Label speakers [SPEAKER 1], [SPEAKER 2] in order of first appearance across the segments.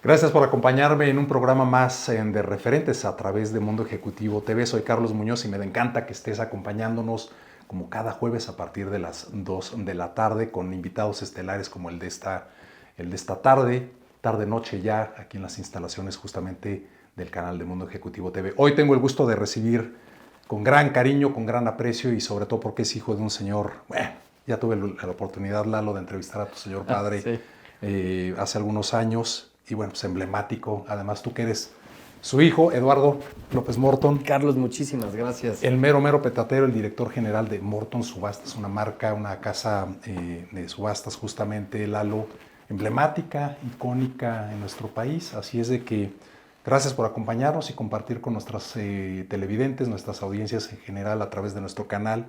[SPEAKER 1] Gracias por acompañarme en un programa más de Referentes a través de Mundo Ejecutivo TV. Soy Carlos Muñoz y me encanta que estés acompañándonos como cada jueves a partir de las 2 de la tarde con invitados estelares como el de esta tarde-noche ya, aquí en las instalaciones justamente del canal de Mundo Ejecutivo TV. Hoy tengo el gusto de recibir con gran cariño, con gran aprecio y sobre todo porque es hijo de un señor, ya tuve la oportunidad, Lalo, de entrevistar a tu señor padre
[SPEAKER 2] Sí.
[SPEAKER 1] hace algunos años y bueno, pues emblemático. Además, tú que eres su hijo, Eduardo López Morton.
[SPEAKER 2] Carlos, muchísimas gracias.
[SPEAKER 1] El mero petatero, el director general de Morton Subastas, una marca, una casa de subastas justamente, Lalo, emblemática, icónica en nuestro país. Así es de que gracias por acompañarnos y compartir con nuestras televidentes, nuestras audiencias en general a través de nuestro canal.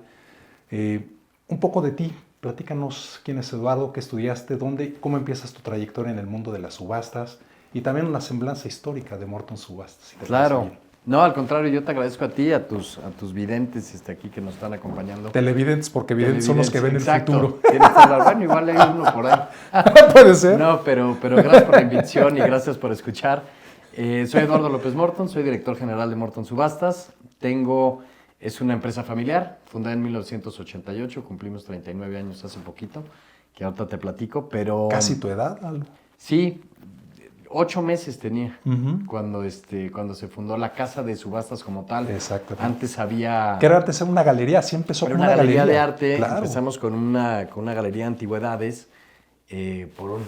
[SPEAKER 1] Un poco de ti, platícanos quién es Eduardo, qué estudiaste, dónde, cómo empiezas tu trayectoria en el mundo de las subastas y también una semblanza histórica de Morton Subastas. Si
[SPEAKER 2] Claro. No, al contrario, yo te agradezco a ti, a tus videntes aquí que nos están acompañando.
[SPEAKER 1] Televidentes, porque videntes son los que ven
[SPEAKER 2] exacto.
[SPEAKER 1] El futuro.
[SPEAKER 2] Tienes toda la... Bueno, igual hay uno por ahí.
[SPEAKER 1] Puede ser.
[SPEAKER 2] No, pero gracias por la invitación y gracias por escuchar. Soy Eduardo López Morton, soy director general de Morton Subastas. Es una empresa familiar, fundada en 1988, cumplimos 39 años hace poquito, que ahorita te platico, pero...
[SPEAKER 1] ¿Casi tu edad, Lalo?
[SPEAKER 2] Sí, 8 meses tenía cuando se fundó la casa de subastas como tal.
[SPEAKER 1] Exacto.
[SPEAKER 2] Antes había...
[SPEAKER 1] Que era antes una galería, así empezó
[SPEAKER 2] Era
[SPEAKER 1] como
[SPEAKER 2] una galería de arte,
[SPEAKER 1] claro.
[SPEAKER 2] Empezamos con una galería de antigüedades por un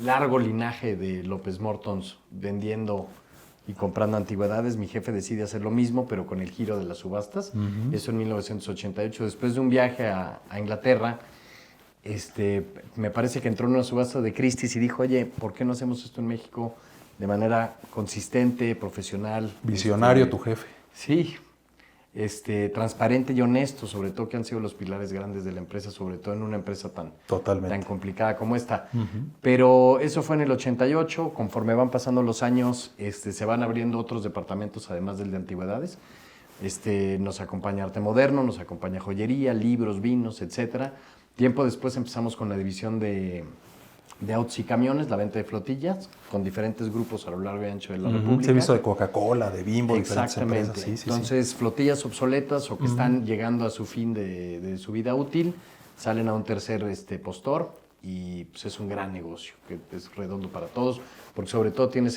[SPEAKER 2] largo linaje de López Mortons vendiendo y comprando antigüedades. Mi jefe decide hacer lo mismo, pero con el giro de las subastas. Eso en 1988. Después de un viaje a Inglaterra, me parece que entró en una subasta de Christie's y dijo, oye, ¿por qué no hacemos esto en México de manera consistente, profesional?
[SPEAKER 1] Visionario tu jefe.
[SPEAKER 2] Sí, transparente y honesto, sobre todo, que han sido los pilares grandes de la empresa, sobre todo en una empresa tan complicada como esta. Pero eso fue en el 88, conforme van pasando los años, se van abriendo otros departamentos, además del de antigüedades. Nos acompaña arte moderno, nos acompaña joyería, libros, vinos, etcétera. Tiempo después empezamos con la división de autos y camiones, la venta de flotillas, con diferentes grupos a lo largo y ancho de la República.
[SPEAKER 1] Se ha visto de Coca-Cola, de Bimbo,
[SPEAKER 2] exactamente.
[SPEAKER 1] Diferentes empresas. Sí.
[SPEAKER 2] Entonces, flotillas obsoletas o que están llegando a su fin de su vida útil, salen a un tercer postor y pues, es un gran negocio, que es redondo para todos, porque sobre todo tiene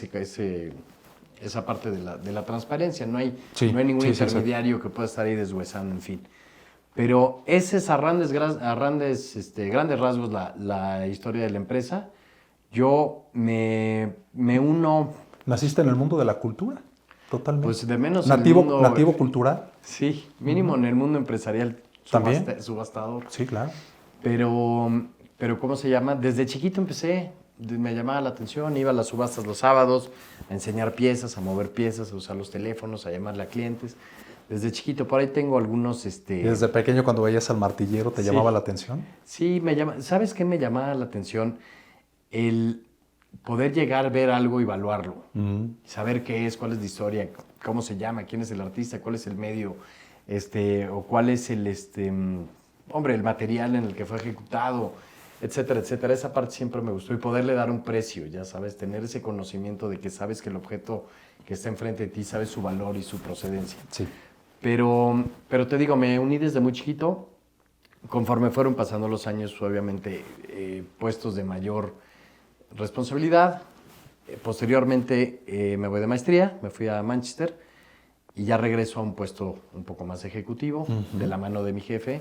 [SPEAKER 2] esa parte de la transparencia. No hay ningún intermediario que pueda estar ahí deshuesando, en fin. Pero ese es a grandes rasgos la historia de la empresa. Yo me uno...
[SPEAKER 1] ¿Naciste en el mundo de la cultura? Totalmente.
[SPEAKER 2] Pues de menos
[SPEAKER 1] nativo cultural.
[SPEAKER 2] Sí, mínimo en el mundo empresarial.
[SPEAKER 1] ¿También?
[SPEAKER 2] Subastador.
[SPEAKER 1] Sí, claro.
[SPEAKER 2] Pero ¿cómo se llama? Desde chiquito empecé, me llamaba la atención, iba a las subastas los sábados, a enseñar piezas, a mover piezas, a usar los teléfonos, a llamarle a clientes. Desde chiquito, por ahí tengo algunos...
[SPEAKER 1] ¿Y desde pequeño cuando veías al martillero te llamaba la atención?
[SPEAKER 2] Sí, ¿sabes qué me llamaba la atención? El poder llegar a ver algo y evaluarlo. Saber qué es, cuál es la historia, cómo se llama, quién es el artista, cuál es el medio, o cuál es el material en el que fue ejecutado, etcétera, etcétera. Esa parte siempre me gustó y poderle dar un precio, ya sabes, tener ese conocimiento de que sabes que el objeto que está enfrente de ti sabe su valor y su procedencia.
[SPEAKER 1] Sí.
[SPEAKER 2] Pero te digo, me uní desde muy chiquito. Conforme fueron pasando los años, obviamente, puestos de mayor responsabilidad. Posteriormente me voy de maestría, me fui a Manchester y ya regreso a un puesto un poco más ejecutivo, de la mano de mi jefe.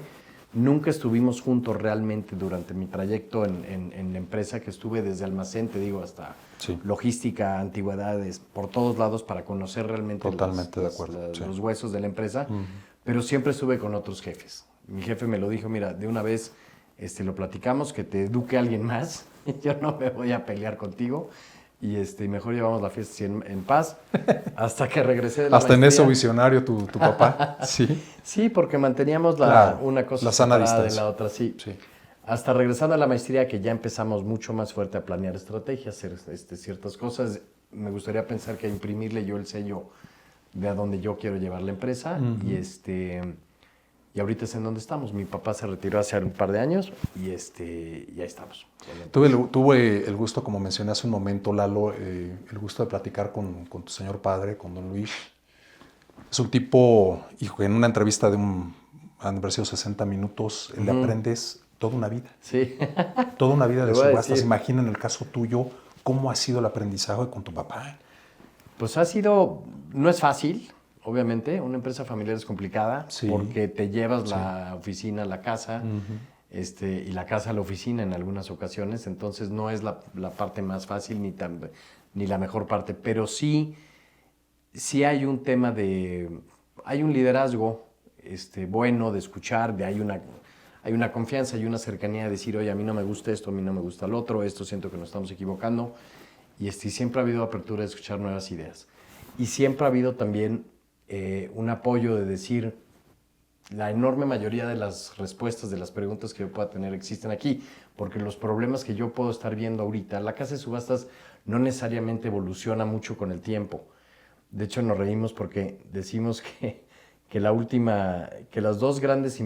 [SPEAKER 2] Nunca estuvimos juntos realmente durante mi trayecto en la empresa, que estuve desde almacén, te digo, hasta logística, antigüedades, por todos lados para conocer realmente los huesos de la empresa, pero siempre estuve con otros jefes. Mi jefe me lo dijo, mira, de una vez lo platicamos, que te eduque alguien más, yo no me voy a pelear contigo, y mejor llevamos la fiesta en paz, hasta que regresé de la
[SPEAKER 1] Hasta
[SPEAKER 2] maestría.
[SPEAKER 1] en eso visionario tu papá, sí.
[SPEAKER 2] Sí, porque manteníamos una cosa
[SPEAKER 1] la sana
[SPEAKER 2] separada
[SPEAKER 1] distancia
[SPEAKER 2] de la otra, sí. Hasta regresando a la maestría, que ya empezamos mucho más fuerte a planear estrategias, hacer ciertas cosas. Me gustaría pensar que imprimirle yo el sello de a dónde yo quiero llevar la empresa. y ahorita es en donde estamos. Mi papá se retiró hace un par de años y ahí estamos.
[SPEAKER 1] Tuve el gusto, como mencioné hace un momento, Lalo, el gusto de platicar con tu señor padre, con don Luis. Es un tipo, hijo, en una entrevista de han sido 60 minutos, le aprendes toda una vida.
[SPEAKER 2] Sí.
[SPEAKER 1] Toda una vida de subastas.
[SPEAKER 2] Decir.
[SPEAKER 1] Imagina en el caso tuyo, ¿cómo ha sido el aprendizaje con tu papá?
[SPEAKER 2] Pues no es fácil, obviamente. Una empresa familiar es complicada porque te llevas la oficina a la casa y la casa a la oficina en algunas ocasiones. Entonces no es la parte más fácil ni la mejor parte. Pero sí hay un tema hay un liderazgo bueno de escuchar, hay una confianza y una cercanía de decir, oye, a mí no me gusta esto, a mí no me gusta el otro, esto siento que nos estamos equivocando. Y siempre ha habido apertura de escuchar nuevas ideas. Y siempre ha habido también un apoyo de decir, la enorme mayoría de las respuestas de las preguntas que yo pueda tener existen aquí, porque los problemas que yo puedo estar viendo ahorita, la casa de subastas no necesariamente evoluciona mucho con el tiempo. De hecho, nos reímos porque decimos que las dos grandes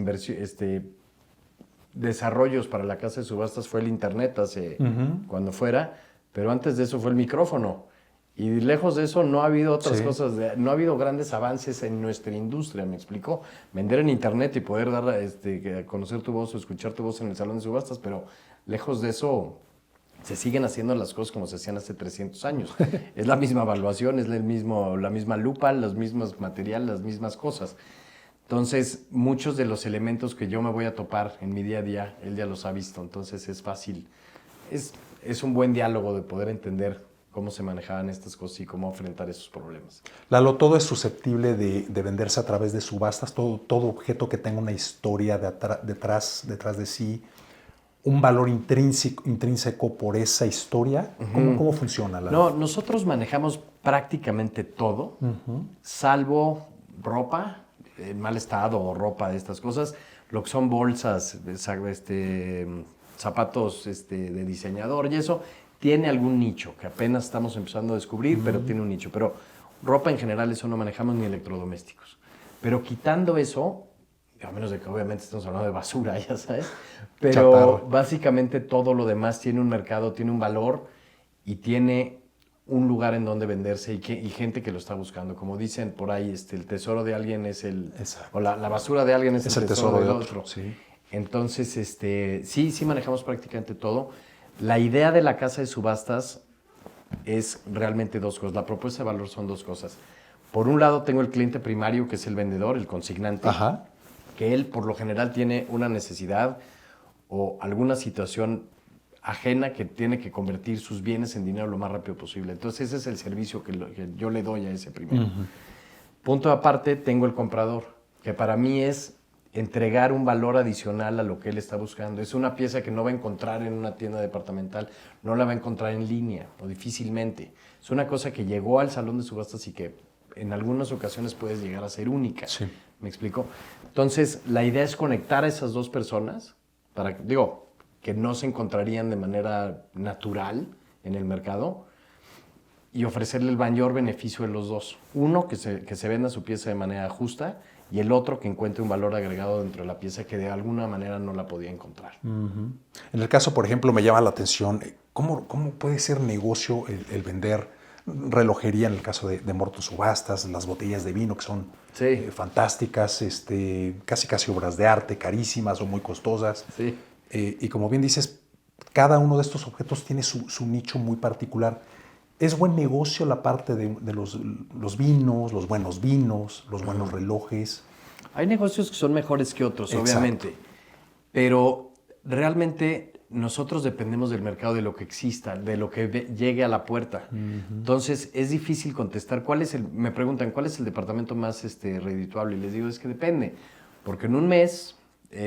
[SPEAKER 2] desarrollos para la casa de subastas fue el internet cuando fuera, pero antes de eso fue el micrófono. Y lejos de eso no ha habido otras cosas, no ha habido grandes avances en nuestra industria, ¿me explico? Vender en internet y poder dar conocer tu voz o escuchar tu voz en el salón de subastas, pero lejos de eso se siguen haciendo las cosas como se hacían hace 300 años. Es la misma evaluación, es la misma lupa, los mismos materiales, las mismas cosas. Entonces, muchos de los elementos que yo me voy a topar en mi día a día, él ya los ha visto, entonces es fácil. Es un buen diálogo de poder entender cómo se manejaban estas cosas y cómo enfrentar esos problemas.
[SPEAKER 1] Lalo, todo es susceptible de venderse a través de subastas, todo objeto que tenga una historia detrás de sí, un valor intrínseco por esa historia. ¿Cómo funciona, Lalo?
[SPEAKER 2] No, nosotros manejamos prácticamente todo, salvo ropa en mal estado o ropa de estas cosas, lo que son bolsas, zapatos de diseñador y eso, tiene algún nicho que apenas estamos empezando a descubrir, pero tiene un nicho. Pero ropa en general, eso no manejamos, ni electrodomésticos. Pero quitando eso, a menos de que obviamente estamos hablando de basura, ya sabes, pero
[SPEAKER 1] chatarra.
[SPEAKER 2] Básicamente todo lo demás tiene un mercado, tiene un valor y tiene un lugar en donde venderse y gente que lo está buscando. Como dicen por ahí, el tesoro de alguien es o la basura de alguien es el tesoro del otro.
[SPEAKER 1] Sí.
[SPEAKER 2] Entonces, sí manejamos prácticamente todo. La idea de la casa de subastas es realmente dos cosas. La propuesta de valor son dos cosas. Por un lado, tengo el cliente primario, que es el vendedor, el consignante, que él por lo general tiene una necesidad o alguna situación ajena que tiene que convertir sus bienes en dinero lo más rápido posible. Entonces, ese es el servicio que yo le doy a ese primero. Punto aparte, tengo el comprador, que para mí es entregar un valor adicional a lo que él está buscando. Es una pieza que no va a encontrar en una tienda departamental, no la va a encontrar en línea o difícilmente. Es una cosa que llegó al salón de subastas y que en algunas ocasiones puedes llegar a ser única.
[SPEAKER 1] Sí.
[SPEAKER 2] ¿Me explico? Entonces, la idea es conectar a esas dos personas que no se encontrarían de manera natural en el mercado y ofrecerle el mayor beneficio de los dos. Uno, que se venda su pieza de manera justa, y el otro que encuentre un valor agregado dentro de la pieza que de alguna manera no la podía encontrar.
[SPEAKER 1] En el caso, por ejemplo, me llama la atención, ¿cómo puede ser negocio el vender relojería en el caso de Morton Subastas, las botellas de vino que son fantásticas, casi obras de arte, carísimas o muy costosas?
[SPEAKER 2] Sí.
[SPEAKER 1] Y como bien dices, cada uno de estos objetos tiene su nicho muy particular. ¿Es buen negocio la parte de los vinos, los buenos vinos, los buenos relojes?
[SPEAKER 2] Hay negocios que son mejores que otros,
[SPEAKER 1] Exacto.
[SPEAKER 2] obviamente, pero realmente nosotros dependemos del mercado, de lo que exista, de lo que llegue a la puerta. Entonces, es difícil contestar. Me preguntan, ¿cuál es el departamento más redituable? Y les digo, es que depende, porque en un mes,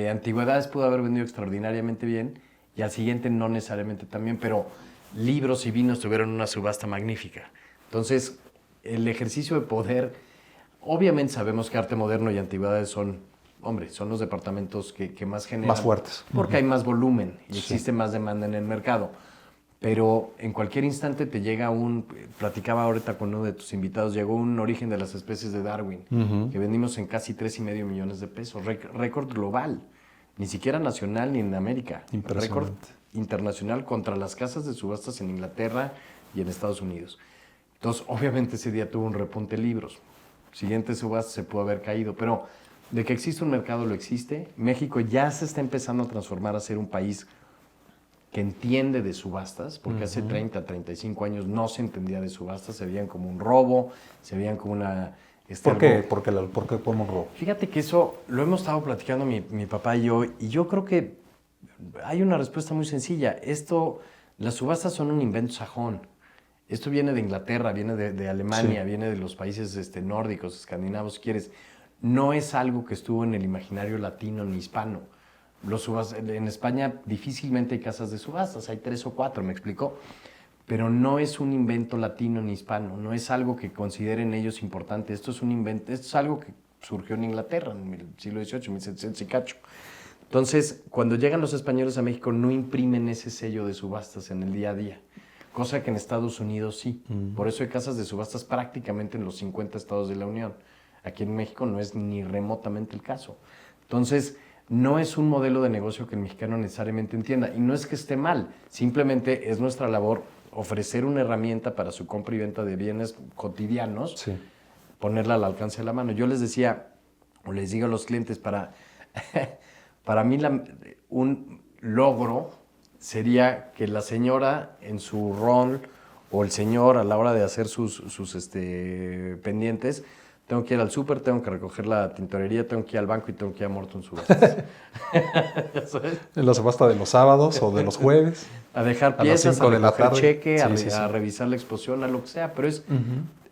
[SPEAKER 2] Antigüedades pudo haber vendido extraordinariamente bien y al siguiente no necesariamente también, pero libros y vinos tuvieron una subasta magnífica. Entonces, el ejercicio de poder, obviamente sabemos que arte moderno y antigüedades son los departamentos que más generan.
[SPEAKER 1] Más fuertes.
[SPEAKER 2] Porque hay más volumen y existe más demanda en el mercado. pero en cualquier instante te llega platicaba ahorita con uno de tus invitados, llegó un Origen de las Especies de Darwin, que vendimos en casi 3.5 millones de pesos, récord global, ni siquiera nacional ni en América, récord internacional contra las casas de subastas en Inglaterra y en Estados Unidos. Entonces, obviamente ese día tuvo un repunte de libros, siguiente subasta se pudo haber caído, pero de que existe un mercado lo existe. México ya se está empezando a transformar a ser un país que entiende de subastas, porque hace 30, 35 años no se entendía de subastas, se veían como un robo, se veían como una...
[SPEAKER 1] ¿Por qué? ¿Por qué como un robo?
[SPEAKER 2] Fíjate que eso lo hemos estado platicando mi papá y yo creo que hay una respuesta muy sencilla. Las subastas son un invento sajón. Esto viene de Inglaterra, viene de Alemania, sí, viene de los países nórdicos, escandinavos, si quieres. No es algo que estuvo en el imaginario latino ni hispano. En España difícilmente hay casas de subastas, hay 3 o 4, me explicó. Pero no es un invento latino ni hispano, no es algo que consideren ellos importante. Esto es algo que surgió en Inglaterra en el siglo XVIII, 1700 y cacho. Entonces, cuando llegan los españoles a México, no imprimen ese sello de subastas en el día a día, cosa que en Estados Unidos sí. Por eso hay casas de subastas prácticamente en los 50 estados de la Unión. Aquí en México no es ni remotamente el caso. Entonces, no es un modelo de negocio que el mexicano necesariamente entienda. Y no es que esté mal, simplemente es nuestra labor ofrecer una herramienta para su compra y venta de bienes cotidianos, sí, ponerla al alcance de la mano. Yo les decía, o les digo a los clientes, para mí un logro sería que la señora en su rol o el señor a la hora de hacer sus pendientes, tengo que ir al súper, tengo que recoger la tintorería, tengo que ir al banco y tengo que ir a Morton Subastas.
[SPEAKER 1] En la subasta de los sábados o de los jueves.
[SPEAKER 2] A dejar piezas, a recoger cheque, a revisar la exposición, a lo que sea. Pero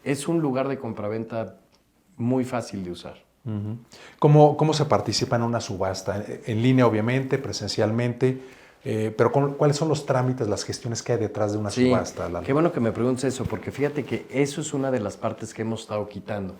[SPEAKER 2] es un lugar de compraventa muy fácil de usar.
[SPEAKER 1] ¿Cómo se participa en una subasta? En línea, obviamente, presencialmente. Pero ¿cuáles son los trámites, las gestiones que hay detrás de una subasta?
[SPEAKER 2] Qué bueno que me preguntes eso, porque fíjate que eso es una de las partes que hemos estado quitando.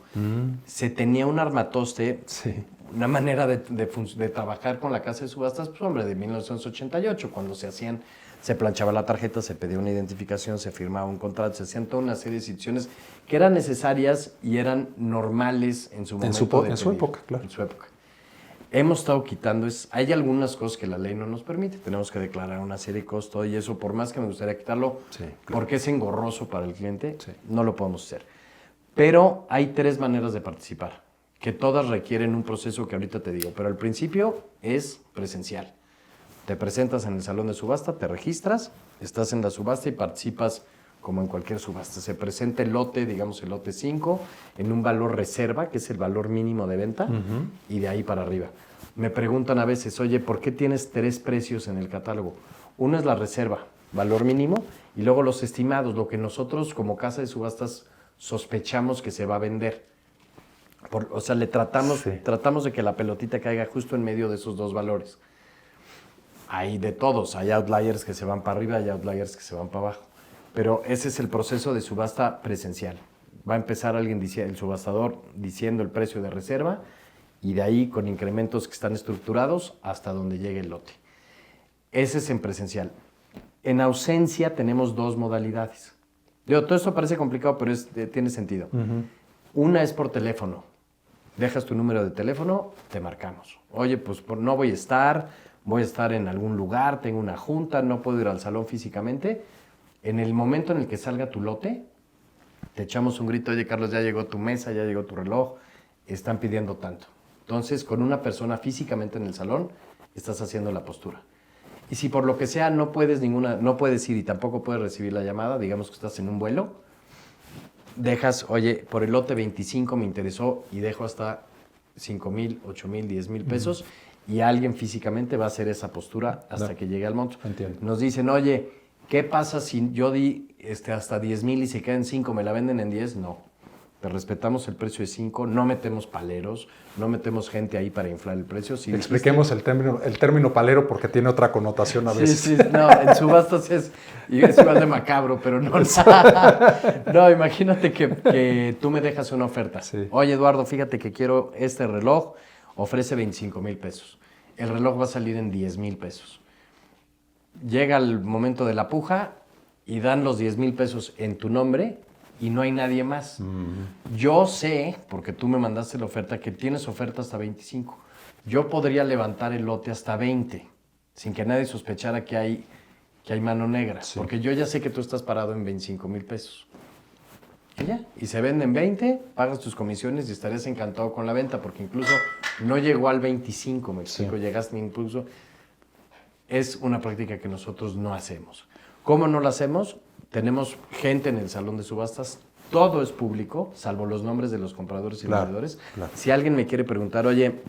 [SPEAKER 2] Se tenía un armatoste, sí, una manera de trabajar con la casa de subastas, pues hombre, de 1988, cuando se planchaba la tarjeta, se pedía una identificación, se firmaba un contrato, se hacían toda una serie de situaciones que eran necesarias y eran normales en su momento.
[SPEAKER 1] En su época, claro.
[SPEAKER 2] En su época. Hemos estado quitando, hay algunas cosas que la ley no nos permite, tenemos que declarar una serie de costos y eso, por más que me gustaría quitarlo, sí, claro, porque es engorroso para el cliente, sí, no lo podemos hacer. Pero hay 3 maneras de participar, que todas requieren un proceso que ahorita te digo, pero al principio es presencial. Te presentas en el salón de subasta, te registras, estás en la subasta y participas como en cualquier subasta. Se presenta el lote, digamos el lote 5, en un valor reserva, que es el valor mínimo de venta, y de ahí para arriba. Me preguntan a veces, oye, ¿por qué tienes 3 precios en el catálogo? Uno es la reserva, valor mínimo, y luego los estimados, lo que nosotros como casa de subastas sospechamos que se va a vender. O sea, tratamos de que la pelotita caiga justo en medio de esos 2 valores. Hay de todos, hay outliers que se van para arriba, hay outliers que se van para abajo. Pero ese es el proceso de subasta presencial. Va a empezar el subastador diciendo el precio de reserva y de ahí con incrementos que están estructurados hasta donde llegue el lote. Ese es en presencial. En ausencia tenemos 2 modalidades. Todo esto parece complicado, pero tiene sentido. Una es por teléfono. Dejas tu número de teléfono, te marcamos. Oye, pues no voy a estar en algún lugar, tengo una junta, no puedo ir al salón físicamente. En el momento en el que salga tu lote, te echamos un grito, oye Carlos, ya llegó tu mesa, ya llegó tu reloj, están pidiendo tanto. Entonces, con una persona físicamente en el salón, estás haciendo la postura. Y si por lo que sea no puedes ir y tampoco puedes recibir la llamada, digamos que estás en un vuelo, dejas, oye, por el lote 25 me interesó y dejo hasta 5,000, 8,000, 10,000 pesos y alguien físicamente va a hacer esa postura hasta que llegue al monto.
[SPEAKER 1] Entiendo.
[SPEAKER 2] Nos dicen, oye, ¿qué pasa si yo di hasta 10,000 y se quedan 5, me la venden en 10? No. Te respetamos el precio de 5, no metemos paleros, no metemos gente ahí para inflar el precio. Si
[SPEAKER 1] expliquemos el término palero porque tiene otra connotación a veces.
[SPEAKER 2] Sí, no, en subastas es igual de macabro, pero no. No, imagínate que tú me dejas una oferta. Sí. Oye, Eduardo, fíjate que quiero este reloj, ofrece 25,000 pesos. El reloj va a salir en 10,000 pesos. Llega el momento de la puja, y dan los 10,000 pesos en tu nombre y no hay nadie más. Yo sé, porque tú me mandaste la oferta, que tienes oferta hasta 25. Yo podría levantar el lote hasta 20, sin que nadie sospechara que hay mano negra.
[SPEAKER 1] Sí.
[SPEAKER 2] Porque yo ya sé que tú estás parado en 25,000 pesos. Y ya, y se venden 20, pagas tus comisiones y estarías encantado con la venta, porque incluso no llegó al 25, me explico, llegaste incluso. Es una práctica que nosotros no hacemos. ¿Cómo no la hacemos? Tenemos gente en el salón de subastas, todo es público, salvo los nombres de los compradores y vendedores.
[SPEAKER 1] Claro.
[SPEAKER 2] Si alguien me quiere preguntar, oye,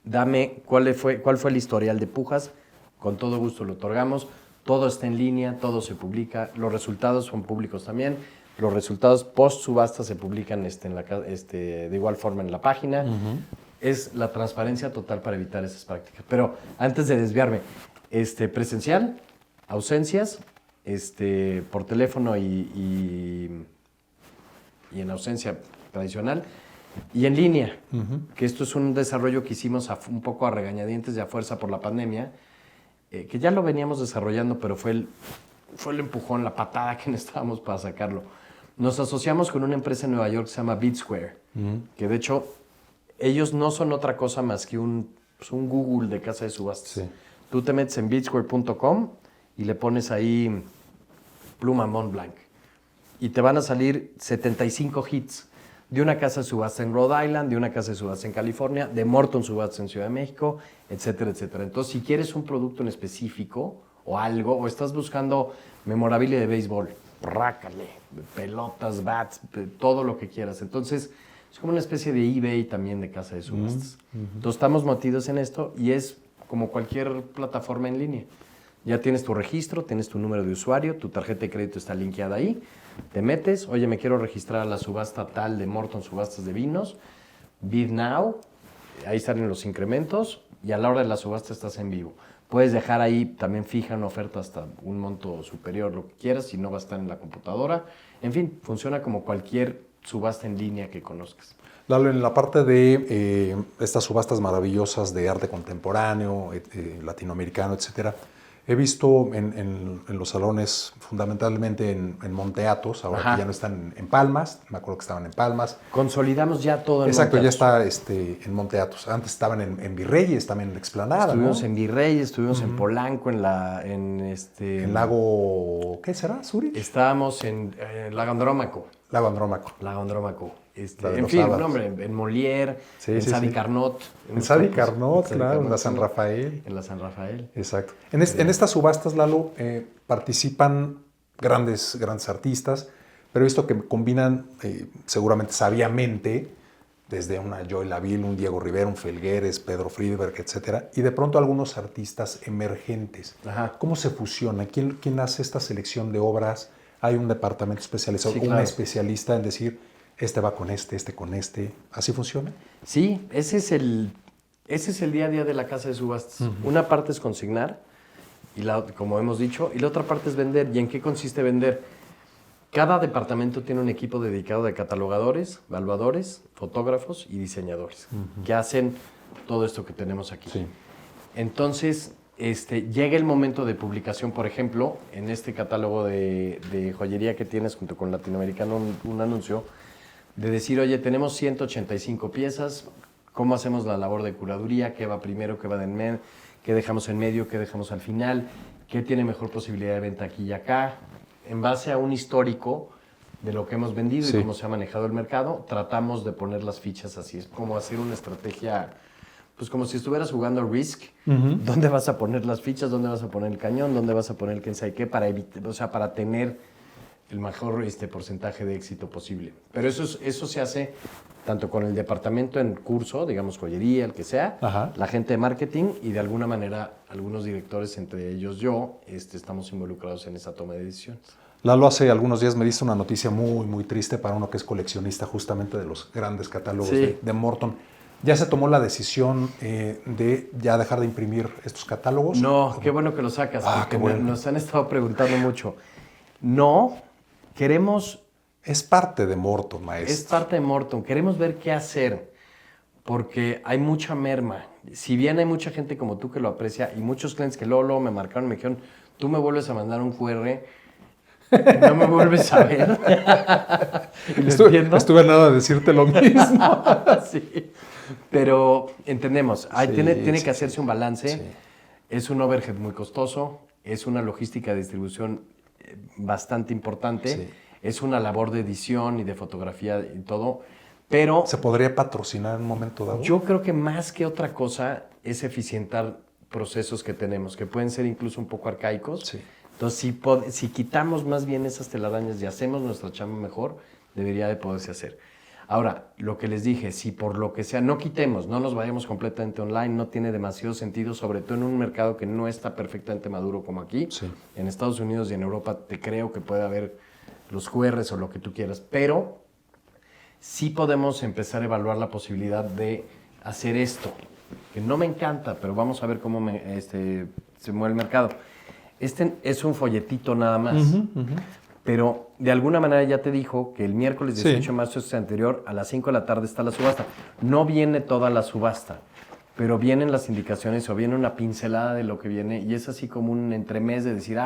[SPEAKER 2] dame cuál fue el historial de pujas, con todo gusto lo otorgamos. Todo está en línea, todo se publica, los resultados son públicos también. Los resultados post subasta se publican de igual forma en la página. Es la transparencia total para evitar esas prácticas. Pero antes de desviarme, presencial, ausencias, por teléfono y en ausencia tradicional, y en línea, que esto es un desarrollo que hicimos un poco a regañadientes y a fuerza por la pandemia, que ya lo veníamos desarrollando, pero fue el empujón, la patada que necesitábamos para sacarlo. Nos asociamos con una empresa en Nueva York que se llama BidSquare, que de hecho ellos no son otra cosa más que un Google de casa de subastas.
[SPEAKER 1] Sí.
[SPEAKER 2] Tú te metes en bidsquare.com y le pones ahí Pluma Montblanc y te van a salir 75 hits de una casa de subasta en Rhode Island, de una casa de subasta en California, de Morton Subastas en Ciudad de México, etcétera, etcétera. Entonces, si quieres un producto en específico o algo, o estás buscando memorabilia de béisbol, rácale, pelotas, bats, todo lo que quieras. Entonces, es como una especie de eBay también de casa de subastas. Entonces, estamos metidos en esto y es como cualquier plataforma en línea. Ya tienes tu registro, tienes tu número de usuario, tu tarjeta de crédito está linkeada ahí, te metes, oye, me quiero registrar a la subasta tal de Morton Subastas de Vinos, Bid Now, ahí salen los incrementos y a la hora de la subasta estás en vivo. Puedes dejar ahí también fija una oferta hasta un monto superior, lo que quieras, si no va a estar en la computadora. En fin, funciona como cualquier subasta en línea que conozcas.
[SPEAKER 1] Lalo, en la parte de estas subastas maravillosas de arte contemporáneo, latinoamericano, etcétera, he visto en los salones, fundamentalmente en Monte Athos, ahora que ya no están en Palmas, me acuerdo que estaban en Palmas.
[SPEAKER 2] Consolidamos ya todo en
[SPEAKER 1] Exacto,
[SPEAKER 2] Monte
[SPEAKER 1] ya
[SPEAKER 2] Athos.
[SPEAKER 1] está en Monte Athos. Antes estaban en Virreyes, también en la Explanada,
[SPEAKER 2] Estuvimos
[SPEAKER 1] ¿no?
[SPEAKER 2] en Virrey, estuvimos en Polanco,
[SPEAKER 1] En Lago, ¿qué será? ¿Zurich?
[SPEAKER 2] Estábamos en Lago Andrómaco.
[SPEAKER 1] Lago Andrómaco.
[SPEAKER 2] Lago Andrómaco.
[SPEAKER 1] La de
[SPEAKER 2] En
[SPEAKER 1] los
[SPEAKER 2] fin,
[SPEAKER 1] sábados.
[SPEAKER 2] no, hombre, en Molière,
[SPEAKER 1] Sí,
[SPEAKER 2] en
[SPEAKER 1] sí,
[SPEAKER 2] Sadi
[SPEAKER 1] sí.
[SPEAKER 2] Carnot.
[SPEAKER 1] En Sadi Carnot, claro, en la San Rafael.
[SPEAKER 2] En la San Rafael.
[SPEAKER 1] Exacto. En estas subastas, Lalo, participan grandes artistas, pero he visto que combinan seguramente sabiamente desde una Joy Laville, un Diego Rivera, un Felgueres, Pedro Friedberg, etcétera, y de pronto algunos artistas emergentes.
[SPEAKER 2] Ajá.
[SPEAKER 1] ¿Cómo se fusiona? ¿Quién hace esta selección de obras? ¿Hay un departamento especializado,
[SPEAKER 2] Sí,
[SPEAKER 1] un
[SPEAKER 2] claro.
[SPEAKER 1] especialista en decir, este va con este con este? ¿Así funciona?
[SPEAKER 2] Sí, ese es el día a día de la casa de subastas. Una parte es consignar, como hemos dicho, y la otra parte es vender. ¿Y en qué consiste vender? Cada departamento tiene un equipo dedicado de catalogadores, evaluadores, fotógrafos y diseñadores que hacen todo esto que tenemos aquí.
[SPEAKER 1] Sí.
[SPEAKER 2] Entonces, llega el momento de publicación, por ejemplo, en este catálogo de joyería que tienes junto con Latinoamericano, un anuncio de decir, oye, tenemos 185 piezas, ¿cómo hacemos la labor de curaduría? ¿Qué va primero? ¿Qué va en medio? ¿Qué dejamos en medio? ¿Qué dejamos al final? ¿Qué tiene mejor posibilidad de venta aquí y acá? En base a un histórico de lo que hemos vendido
[SPEAKER 1] Sí.
[SPEAKER 2] y cómo se ha manejado el mercado, tratamos de poner las fichas así. Es como hacer una estrategia, pues como si estuvieras jugando Risk. ¿Dónde vas a poner las fichas? ¿Dónde vas a poner el cañón? ¿Dónde vas a poner el quién sabe qué? Para tener el mejor porcentaje de éxito posible. Pero eso se hace tanto con el departamento en curso, digamos joyería, el que sea,
[SPEAKER 1] Ajá.
[SPEAKER 2] la gente de marketing y de alguna manera algunos directores, entre ellos yo, estamos involucrados en esa toma de decisiones.
[SPEAKER 1] Lalo, hace algunos días me diste una noticia muy, muy triste para uno que es coleccionista justamente de los grandes catálogos
[SPEAKER 2] Sí.
[SPEAKER 1] de Morton. ¿Ya se tomó la decisión de ya dejar de imprimir estos catálogos?
[SPEAKER 2] No, qué bueno que lo sacas,
[SPEAKER 1] Ah,
[SPEAKER 2] porque
[SPEAKER 1] qué bueno.
[SPEAKER 2] nos han estado preguntando mucho. No, queremos,
[SPEAKER 1] Es parte de Morton, maestro.
[SPEAKER 2] es parte de Morton, queremos ver qué hacer, porque hay mucha merma. Si bien hay mucha gente como tú que lo aprecia y muchos clientes que luego me marcaron, me dijeron, tú me vuelves a mandar un QR, no me vuelves a ver. Y lo entiendo.
[SPEAKER 1] Estuve a nada de decirte lo mismo.
[SPEAKER 2] Sí. Pero entendemos,
[SPEAKER 1] Sí,
[SPEAKER 2] tiene
[SPEAKER 1] sí,
[SPEAKER 2] que hacerse
[SPEAKER 1] sí.
[SPEAKER 2] un balance.
[SPEAKER 1] Sí.
[SPEAKER 2] Es un overhead muy costoso, es una logística de distribución bastante importante,
[SPEAKER 1] Sí.
[SPEAKER 2] es una labor de edición y de fotografía y todo, pero
[SPEAKER 1] ¿Se podría patrocinar en un momento dado?
[SPEAKER 2] yo creo que más que otra cosa es eficientar procesos que tenemos, que pueden ser incluso un poco arcaicos.
[SPEAKER 1] Sí.
[SPEAKER 2] Entonces, si quitamos más bien esas telarañas y hacemos nuestra chamba mejor, debería de poderse hacer. Ahora, lo que les dije, si por lo que sea, no quitemos, no nos vayamos completamente online, no tiene demasiado sentido, sobre todo en un mercado que no está perfectamente maduro como aquí.
[SPEAKER 1] Sí.
[SPEAKER 2] En Estados Unidos y en Europa te creo que puede haber los QRs o lo que tú quieras, pero sí podemos empezar a evaluar la posibilidad de hacer esto, que no me encanta, pero vamos a ver cómo se mueve el mercado. Este es un folletito nada más, pero de alguna manera ya te dijo que el miércoles 18 de marzo anterior a las 5 de la tarde está la subasta. No viene toda la subasta, pero vienen las indicaciones o viene una pincelada de lo que viene y es así como un entremés de decir,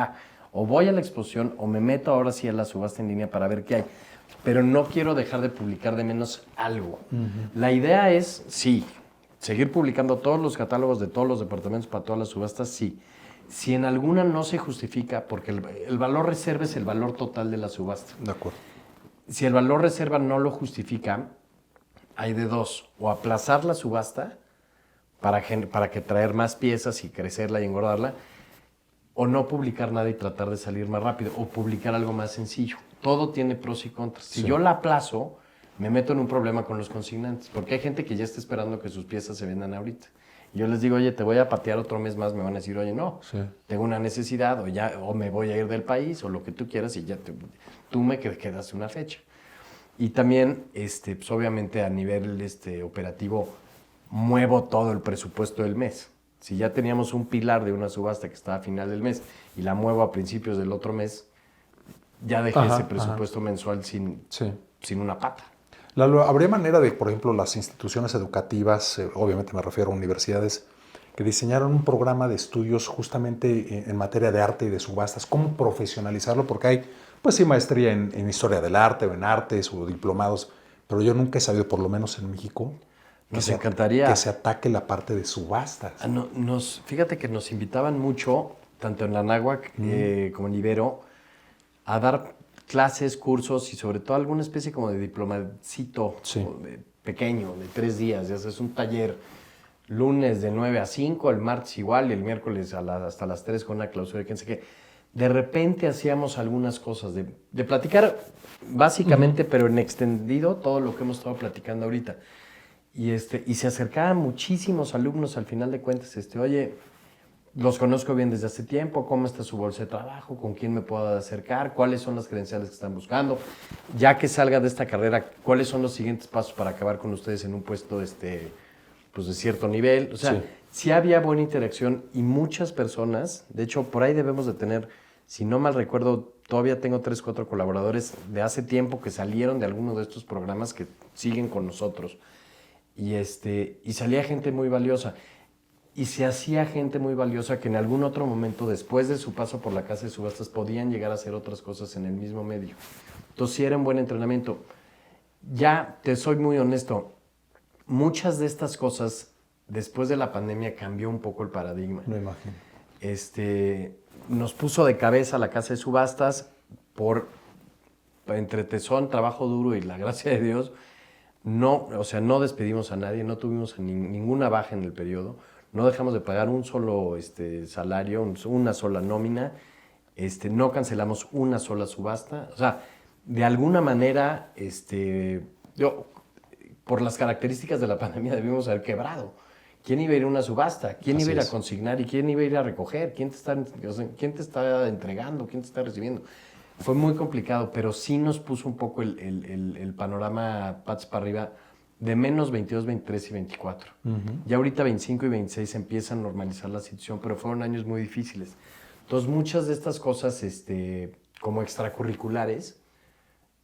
[SPEAKER 2] o voy a la exposición o me meto ahora sí a la subasta en línea para ver qué hay. Pero no quiero dejar de publicar de menos algo. La idea es, sí, seguir publicando todos los catálogos de todos los departamentos para todas las subastas, sí. Si en alguna no se justifica, porque el valor reserva es el valor total de la subasta.
[SPEAKER 1] De acuerdo.
[SPEAKER 2] Si el valor reserva no lo justifica, hay de dos. O aplazar la subasta para que traer más piezas y crecerla y engordarla, o no publicar nada y tratar de salir más rápido, o publicar algo más sencillo. Todo tiene pros y contras. Si yo la aplazo, me meto en un problema con los consignantes, porque hay gente que ya está esperando que sus piezas se vendan ahorita. Y yo les digo, oye, te voy a patear otro mes más, me van a decir, oye, no, tengo una necesidad, o me voy a ir del país, o lo que tú quieras, y ya tú me quedas una fecha. Y también, pues obviamente a nivel operativo, muevo todo el presupuesto del mes. Si ya teníamos un pilar de una subasta que estaba a final del mes y la muevo a principios del otro mes, ya dejé ese presupuesto mensual sin una pata.
[SPEAKER 1] Lalo, ¿habría manera de, por ejemplo, las instituciones educativas, obviamente me refiero a universidades, que diseñaron un programa de estudios justamente en materia de arte y de subastas? ¿Cómo profesionalizarlo? Porque hay, pues sí, maestría en historia del arte o en artes o diplomados, pero yo nunca he sabido, por lo menos en México,
[SPEAKER 2] Nos encantaría
[SPEAKER 1] que se ataque la parte de subastas.
[SPEAKER 2] Fíjate que nos invitaban mucho, tanto en la Anáhuac como en Ibero, a dar clases, cursos y sobre todo alguna especie como de diplomacito pequeño, de 3 días. Ya sabes, un taller lunes de 9 a 5, el martes igual y el miércoles hasta las 3 con una clausura de quién sé qué. De repente hacíamos algunas cosas de platicar básicamente, pero en extendido, todo lo que hemos estado platicando ahorita. Y se acercaban muchísimos alumnos al final de cuentas, oye, los conozco bien desde hace tiempo, ¿cómo está su bolsa de trabajo? ¿Con quién me puedo acercar? ¿Cuáles son las credenciales que están buscando? Ya que salga de esta carrera, ¿cuáles son los siguientes pasos para acabar con ustedes en un puesto pues de cierto nivel? O sea, sí había buena interacción y muchas personas, de hecho, por ahí debemos de tener, si no mal recuerdo, todavía tengo 3, 4 colaboradores de hace tiempo que salieron de alguno de estos programas que siguen con nosotros. Y salía gente muy valiosa. Y se hacía gente muy valiosa que en algún otro momento, después de su paso por la casa de subastas, podían llegar a hacer otras cosas en el mismo medio. Entonces, sí era un buen entrenamiento. Ya te soy muy honesto, muchas de estas cosas, después de la pandemia, cambió un poco el paradigma.
[SPEAKER 1] Me imagino.
[SPEAKER 2] Nos puso de cabeza la casa de subastas entre tesón, trabajo duro y la gracia de Dios. No despedimos a nadie, no tuvimos ninguna baja en el periodo. No dejamos de pagar un solo salario, una sola nómina, no cancelamos una sola subasta. O sea, de alguna manera, por las características de la pandemia debimos haber quebrado. ¿Quién iba a ir a una subasta? ¿Quién iba a ir a consignar? ¿Y quién iba a ir a recoger? ¿Quién te está entregando? ¿Quién te está recibiendo? Fue muy complicado, pero sí nos puso un poco el panorama patas para arriba de menos 22, 23 y 24. Ya ahorita 25 y 26 empieza a normalizar la situación, pero fueron años muy difíciles. Entonces, muchas de estas cosas como extracurriculares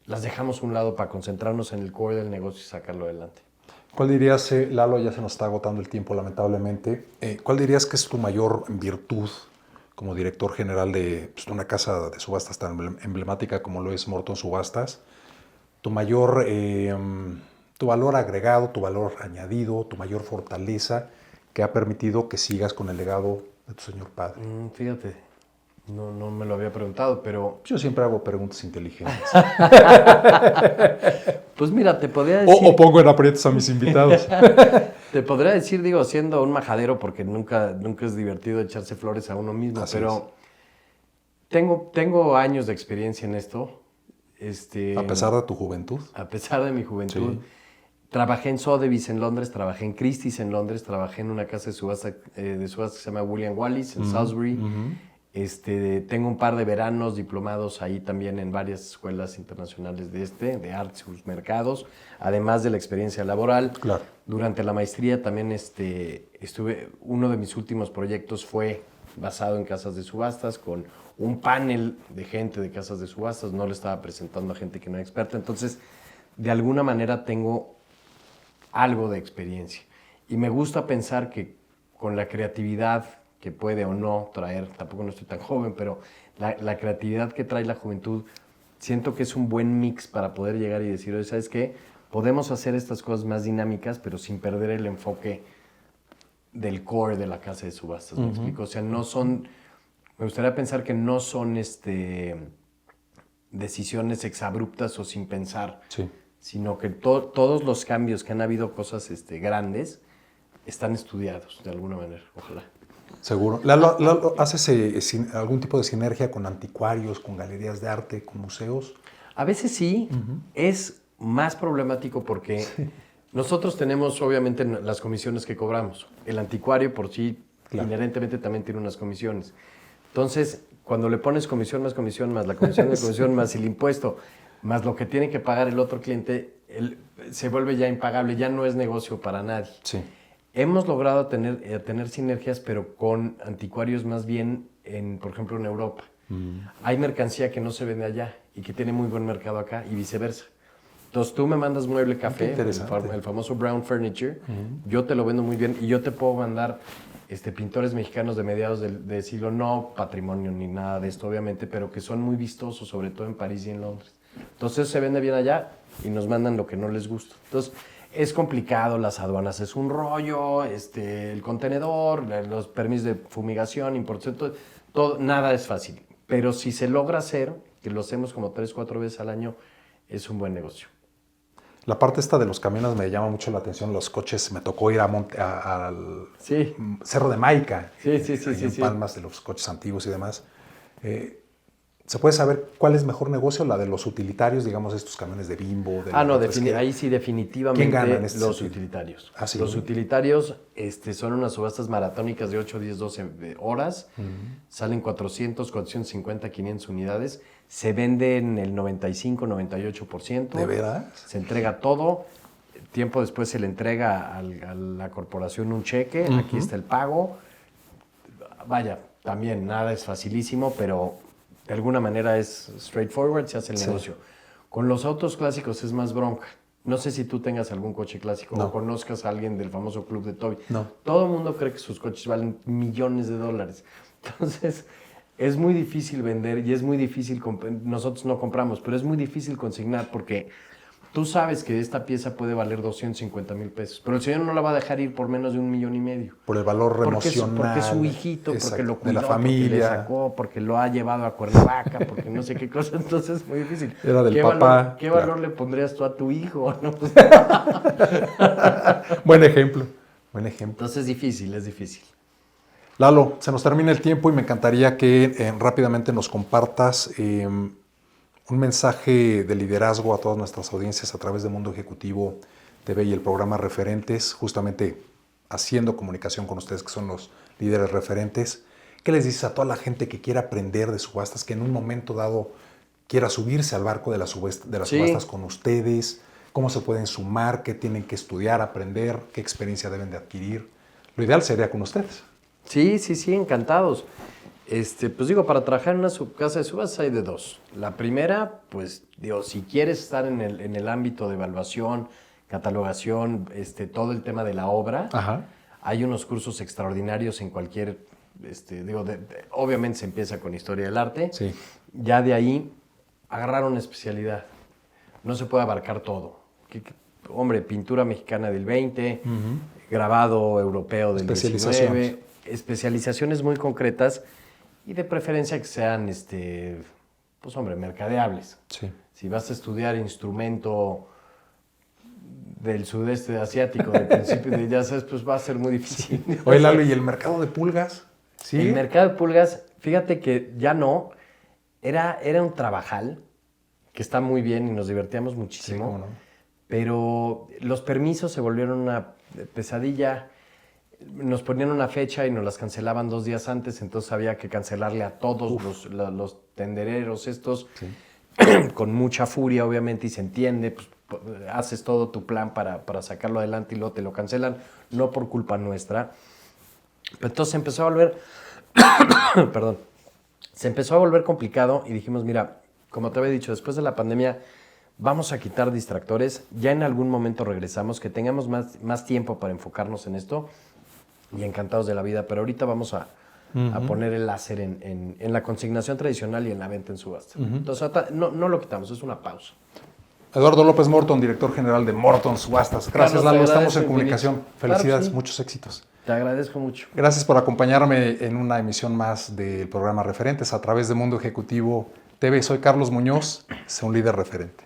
[SPEAKER 2] las dejamos a un lado para concentrarnos en el core del negocio y sacarlo adelante.
[SPEAKER 1] ¿Cuál dirías, Lalo, ya se nos está agotando el tiempo lamentablemente, cuál dirías que es tu mayor virtud como director general de pues, una casa de subastas tan emblemática como lo es Morton Subastas, tu mayor, tu valor agregado, tu valor añadido, tu mayor fortaleza que ha permitido que sigas con el legado de tu señor padre?
[SPEAKER 2] Fíjate, no me lo había preguntado, pero
[SPEAKER 1] Yo siempre hago preguntas inteligentes.
[SPEAKER 2] pues mira, te podría decir...
[SPEAKER 1] O pongo en aprietos a mis invitados.
[SPEAKER 2] Te podría decir, digo, siendo un majadero, porque nunca es divertido echarse flores a uno mismo,
[SPEAKER 1] Así
[SPEAKER 2] pero tengo años de experiencia en esto.
[SPEAKER 1] A pesar de tu juventud.
[SPEAKER 2] A pesar de mi juventud.
[SPEAKER 1] Sí.
[SPEAKER 2] Trabajé en Sotheby's en Londres, trabajé en Christie's en Londres, trabajé en una casa de subasta que se llama William Wallace en Salisbury. Tengo un par de veranos diplomados ahí también en varias escuelas internacionales de arte, sus mercados, además de la experiencia laboral.
[SPEAKER 1] Claro.
[SPEAKER 2] Durante la maestría también uno de mis últimos proyectos fue basado en casas de subastas, con un panel de gente de casas de subastas, no le estaba presentando a gente que no era experta, entonces de alguna manera tengo algo de experiencia. Y me gusta pensar que con la creatividad que puede o no traer, tampoco no estoy tan joven, pero la creatividad que trae la juventud, siento que es un buen mix para poder llegar y decir, oye, ¿sabes qué? Podemos hacer estas cosas más dinámicas, pero sin perder el enfoque del core de la casa de subastas, ¿me explico? O sea, no son, me gustaría pensar que no son decisiones exabruptas o sin pensar,
[SPEAKER 1] Sí.
[SPEAKER 2] sino que todos los cambios que han habido, cosas grandes, están estudiados de alguna manera, ojalá.
[SPEAKER 1] Seguro. Lalo, ¿haces algún tipo de sinergia con anticuarios, con galerías de arte, con museos?
[SPEAKER 2] A veces sí, es más problemático porque nosotros tenemos obviamente las comisiones que cobramos. El anticuario por sí inherentemente también tiene unas comisiones. Entonces, cuando le pones comisión, más la comisión de comisión, más el impuesto, más lo que tiene que pagar el otro cliente, se vuelve ya impagable, ya no es negocio para nadie.
[SPEAKER 1] Sí.
[SPEAKER 2] Hemos logrado tener sinergias, pero con anticuarios más bien, por ejemplo, en Europa. Hay mercancía que no se vende allá y que tiene muy buen mercado acá y viceversa. Entonces tú me mandas mueble café, el famoso brown furniture, yo te lo vendo muy bien y yo te puedo mandar pintores mexicanos de mediados de siglo, no patrimonio ni nada de esto obviamente, pero que son muy vistosos, sobre todo en París y en Londres. Entonces se vende bien allá y nos mandan lo que no les gusta. Entonces es complicado, las aduanas es un rollo, el contenedor, los permisos de fumigación, importación, todo, nada es fácil. Pero si se logra hacer, que lo hacemos como 3-4 veces al año, es un buen negocio.
[SPEAKER 1] La parte esta de los camiones me llama mucho la atención. Los coches, me tocó ir al
[SPEAKER 2] Sí.
[SPEAKER 1] Cerro de Maica,
[SPEAKER 2] Sí.
[SPEAKER 1] en Palmas, de los coches antiguos y demás. ¿Se puede saber cuál es mejor negocio? La de los utilitarios, digamos, estos camiones de Bimbo.
[SPEAKER 2] Ahí sí definitivamente
[SPEAKER 1] ¿Quién gana en este
[SPEAKER 2] los
[SPEAKER 1] sentido?
[SPEAKER 2] utilitarios.
[SPEAKER 1] Ah, sí.
[SPEAKER 2] Los utilitarios son unas subastas maratónicas de 8, 10, 12 horas. Salen 400, 450, 500 unidades. Se venden el 95, 98%.
[SPEAKER 1] ¿De veras?
[SPEAKER 2] Se entrega todo. Tiempo después se le entrega a la corporación un cheque. Aquí está el pago. Vaya, también nada es facilísimo, pero de alguna manera es straightforward, se hace el negocio. Con los autos clásicos es más bronca. No sé si tú tengas algún coche clásico o conozcas a alguien del famoso club de Toby.
[SPEAKER 1] No.
[SPEAKER 2] Todo el mundo cree que sus coches valen millones de dólares. Entonces, es muy difícil vender y es muy difícil, nosotros no compramos, pero es muy difícil consignar porque tú sabes que esta pieza puede valer 250 mil pesos, pero el señor no la va a dejar ir por menos de $1,5 millones.
[SPEAKER 1] Por el valor emocional.
[SPEAKER 2] Porque es su hijito,
[SPEAKER 1] exacto,
[SPEAKER 2] porque lo cuidó,
[SPEAKER 1] de la familia.
[SPEAKER 2] porque le sacó, porque lo ha llevado a Cuernavaca, porque no sé qué cosa. Entonces es muy difícil.
[SPEAKER 1] Era del papá.
[SPEAKER 2] ¿Qué valor le pondrías tú a tu hijo? ¿No? Pues,
[SPEAKER 1] Buen ejemplo. Buen ejemplo.
[SPEAKER 2] entonces es difícil.
[SPEAKER 1] Lalo, se nos termina el tiempo y me encantaría que rápidamente nos compartas un mensaje de liderazgo a todas nuestras audiencias a través de Mundo Ejecutivo TV y el programa Referentes, justamente haciendo comunicación con ustedes que son los líderes referentes. ¿Qué les dices a toda la gente que quiera aprender de subastas, que en un momento dado quiera subirse al barco de las subastas con ustedes? ¿Cómo se pueden sumar? ¿Qué tienen que estudiar, aprender? ¿Qué experiencia deben de adquirir? Lo ideal sería con ustedes.
[SPEAKER 2] Sí, encantados. Pues digo, para trabajar en una casa de subastas hay de dos. La primera, pues digo, si quieres estar en el ámbito de evaluación, catalogación, todo el tema de la obra, hay unos cursos extraordinarios en cualquier Obviamente se empieza con historia del arte.
[SPEAKER 1] Sí.
[SPEAKER 2] Ya de ahí agarrar una especialidad. No se puede abarcar todo. Hombre, pintura mexicana del 20, grabado europeo del 19, especializaciones muy concretas y de preferencia que sean, pues hombre, mercadeables.
[SPEAKER 1] Sí.
[SPEAKER 2] Si vas a estudiar instrumento del sudeste asiático, de principio de ya sabes, pues va a ser muy difícil.
[SPEAKER 1] Oye, Lalo, ¿y el mercado de pulgas? ¿Sí?
[SPEAKER 2] El mercado de pulgas, fíjate que ya no, era un trabajal, que está muy bien y nos divertíamos muchísimo,
[SPEAKER 1] Sí, cómo no.
[SPEAKER 2] pero los permisos se volvieron una pesadilla. Nos ponían una fecha y nos las cancelaban 2 días antes, entonces había que cancelarle a todos los tendereros estos,
[SPEAKER 1] Sí.
[SPEAKER 2] con mucha furia obviamente, y se entiende, pues haces todo tu plan para sacarlo adelante y luego te lo cancelan, no por culpa nuestra. Pero entonces se empezó a volver, perdón, se empezó a volver complicado y dijimos, mira, como te había dicho, después de la pandemia vamos a quitar distractores, ya en algún momento regresamos, que tengamos más tiempo para enfocarnos en esto y encantados de la vida, pero ahorita vamos a poner el láser en la consignación tradicional y en la venta en subasta. Entonces no lo quitamos, es una pausa.
[SPEAKER 1] Eduardo López Morton, director general de Morton Subastas. Gracias,
[SPEAKER 2] Carlos,
[SPEAKER 1] Lalo.
[SPEAKER 2] te
[SPEAKER 1] Estamos
[SPEAKER 2] agradezco
[SPEAKER 1] en comunicación.
[SPEAKER 2] infinito.
[SPEAKER 1] Felicidades,
[SPEAKER 2] Claro que sí.
[SPEAKER 1] muchos éxitos.
[SPEAKER 2] Te agradezco mucho.
[SPEAKER 1] Gracias por acompañarme en una emisión más del programa Referentes a través de Mundo Ejecutivo TV. Soy Carlos Muñoz, sé un líder referente.